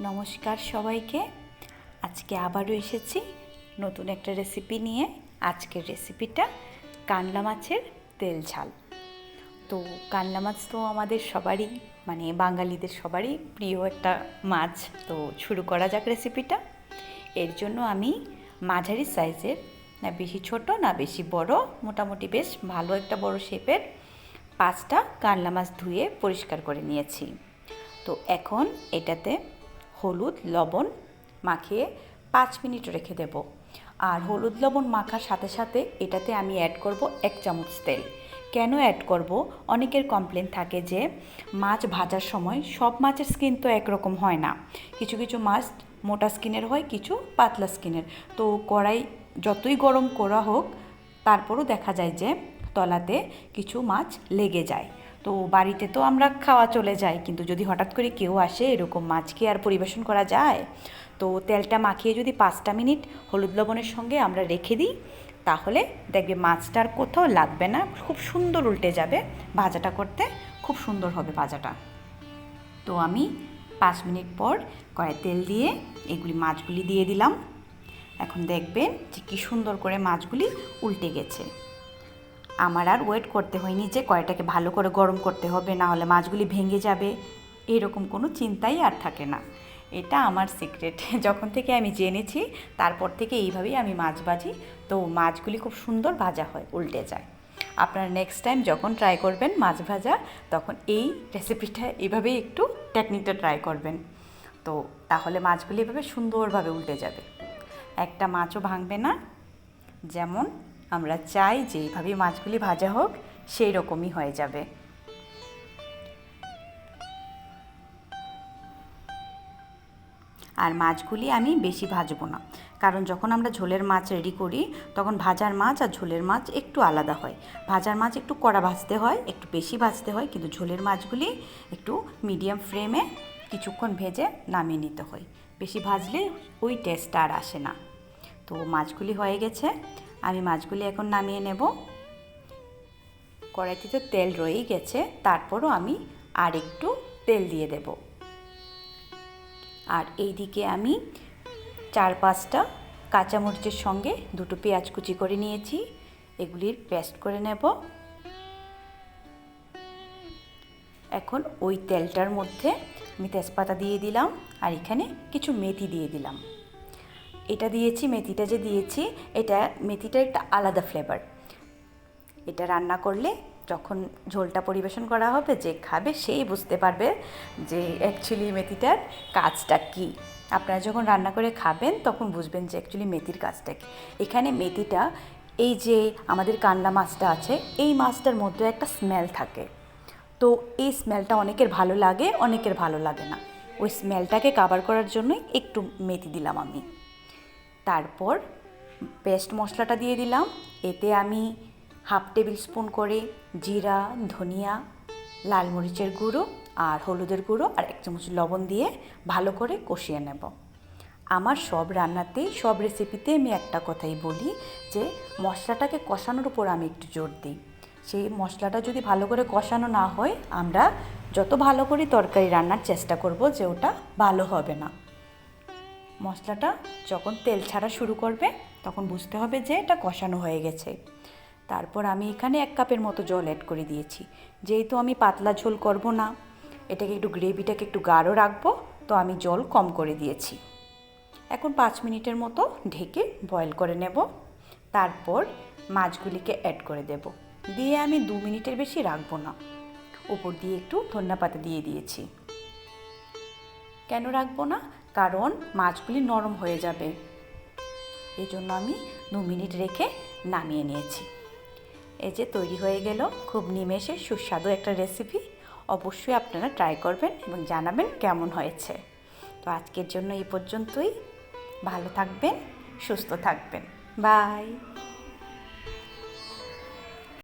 নমস্কার সবাইকে। আজকে আবারও এসেছি নতুন একটা রেসিপি নিয়ে। আজকের রেসিপিটা কানলা মাছের তেল ঝাল। তো কানলা মাছ তো আমাদের সবারই বাঙালিদের সবারই প্রিয় একটা মাছ। তো শুরু করা যাক রেসিপিটা। এর জন্য আমি মাঝারি সাইজের, না বেশি ছোট না বেশি বড়, মোটামুটি বেশ ভালো একটা বড় শেপের 5টা কানলা মাছ ধুয়ে পরিষ্কার করে নিয়েছি। তো এখন এটাতে হলুদ লবণ মাখিয়ে 5 মিনিট রেখে দেব। আর হলুদ লবণ মাখার সাথে সাথে এটাতে আমি অ্যাড করব 1 চামচ তেল। কেন অ্যাড করব? অনেকের কমপ্লেন থাকে যে মাছ ভাজার সময় সব মাছের স্কিন তো একরকম হয় না, কিছু কিছু মাছ মোটা স্কিনের হয়, কিছু পাতলা স্কিনের। তো কড়াই যতই গরম করা হোক তারপরও দেখা যায় যে তলাতে কিছু মাছ লেগে যায়। তো বাড়িতে তো আমরা খাওয়া চলে যায়, কিন্তু যদি হঠাৎ করে কেউ আসে এরকম মাছ কি আর পরিবেশন করা যায়? তো তেলটা মাখিয়ে যদি 5টা মিনিট হলুদ লবণের সঙ্গে আমরা রেখে দিই, তাহলে দেখবে মাছটার কোথাও লাগবে না, খুব সুন্দর উল্টে যাবে। ভাজাটা করতে খুব সুন্দর হবে ভাজাটা। তো আমি 5 মিনিট পর কড়াই তেল দিয়ে এগুলি মাছগুলি দিয়ে দিলাম। এখন দেখবেন যে কী সুন্দর করে মাছগুলি উল্টে গেছে। আমার আর ওয়েট করতে হয়নি যে কড়াইটাকে ভালো করে গরম করতে হবে, না হলে মাছগুলি ভেঙে যাবে, এরকম কোনো চিন্তাই আর থাকে না। এটা আমার সিক্রেট। যখন থেকে আমি জেনেছি তারপর থেকে এইভাবেই আমি মাছ ভাজি। তো মাছগুলি খুব সুন্দর ভাজা হয়, উল্টে যায়। আপনারা নেক্সট টাইম যখন ট্রাই করবেন মাছ ভাজা, তখন এই রেসিপিটা এভাবেই একটু টেকনিকটা ট্রাই করবেন। তো তাহলে মাছগুলি এভাবে সুন্দরভাবে উল্টে যাবে, একটা মাছও ভাঙবে না। যেমন আমরা চাই যে এইভাবেই মাছগুলি ভাজা হোক, সেই রকমই হয়ে যাবে। আর মাছগুলি আমি বেশি ভাজবো না, কারণ যখন আমরা ঝোলের মাছ রেডি করি তখন ভাজার মাছ আর ঝোলের মাছ একটু আলাদা হয়। ভাজার মাছ একটু কড়া ভাজতে হয়, একটু বেশি ভাজতে হয়, কিন্তু ঝোলের মাছগুলি একটু মিডিয়াম ফ্লেমে কিছুক্ষণ ভেজে নামিয়ে নিতে হয়। বেশি ভাজলে ওই টেস্টটা আর আসে না। তো মাছগুলি হয়ে গেছে, আমি মাছগুলি এখন নামিয়ে নেব। কড়াইতে তো তেল রয়েই গেছে, তারপরও আমি আর একটু তেল দিয়ে দেব। আর এইদিকে আমি 4-5টা কাঁচামরিচের সঙ্গে 2টো পেঁয়াজ কুচি করে নিয়েছি, এগুলির পেস্ট করে নেব। এখন ওই তেলটার মধ্যে আমি তেজপাতা দিয়ে দিলাম, আর এখানে কিছু মেথি দিয়ে দিলাম। এটা দিয়েছি, মেথিটা যে দিয়েছি, এটা মেথিটার একটা আলাদা ফ্লেভার। এটা রান্না করলে যখন ঝোলটা পরিবেশন করা হবে, যে খাবে সেই বুঝতে পারবে যে অ্যাকচুয়ালি মেথিটার কাজটা কী। আপনারা যখন রান্না করে খাবেন তখন বুঝবেন যে অ্যাকচুয়ালি মেথির কাজটা কী। এখানে মেথিটা, এই যে আমাদের কানলা মাছটা আছে, এই মাছটার মধ্যে একটা স্মেল থাকে। তো এই স্মেলটা অনেকের ভালো লাগে, অনেকের ভালো লাগে না। ওই স্মেলটাকে কাভার করার জন্যই একটু মেথি দিলাম আমি। তারপর পেস্ট মশলাটা দিয়ে দিলাম। এতে আমি 1/2 টেবিল স্পুন করে জিরা, ধনিয়া, লাল মরিচের গুঁড়ো আর হলুদের গুঁড়ো আর 1 চামচ লবণ দিয়ে ভালো করে কষিয়ে নেব। আমার সব রান্নাতেই, সব রেসিপিতে আমি একটা কথাই বলি যে মশলাটাকে কষানোর উপর আমি একটু জোর দিই। সেই মশলাটা যদি ভালো করে কষানো না হয়, আমরা যত ভালো করে তরকারি রান্নার চেষ্টা করব যে ওটা ভালো হবে না। মশলাটা যখন তেল ছাড়া শুরু করবে তখন বুঝতে হবে যে এটা কষানো হয়ে গেছে। তারপর আমি এখানে 1 কাপের মতো জল অ্যাড করে দিয়েছি। যেহেতু আমি পাতলা ঝোল করব না, এটাকে একটু গ্রেভিটাকে একটু গাঢ় রাখবো, তো আমি জল কম করে দিয়েছি। এখন 5 মিনিটের মতো ঢেকে বয়েল করে নেব। তারপর মাছগুলিকে অ্যাড করে দেব। দিয়ে আমি 2 মিনিটের বেশি রাখবো না। উপর দিয়ে একটু ধনিয়াপাতা দিয়ে দিয়েছি। কেন রাখবো না? কারণ মাছগুলি নরম হয়ে যাবে, এই জন্য আমি 2 মিনিট রেখে নামিয়ে নিয়েছি। এই যে তৈরি হয়ে গেল খুব নিমেষে সুস্বাদু একটা রেসিপি। অবশ্যই আপনারা ট্রাই করবেন এবং জানাবেন কেমন হয়েছে। তো আজকের জন্য এই পর্যন্তই। ভালো থাকবেন, সুস্থ থাকবেন। বাই।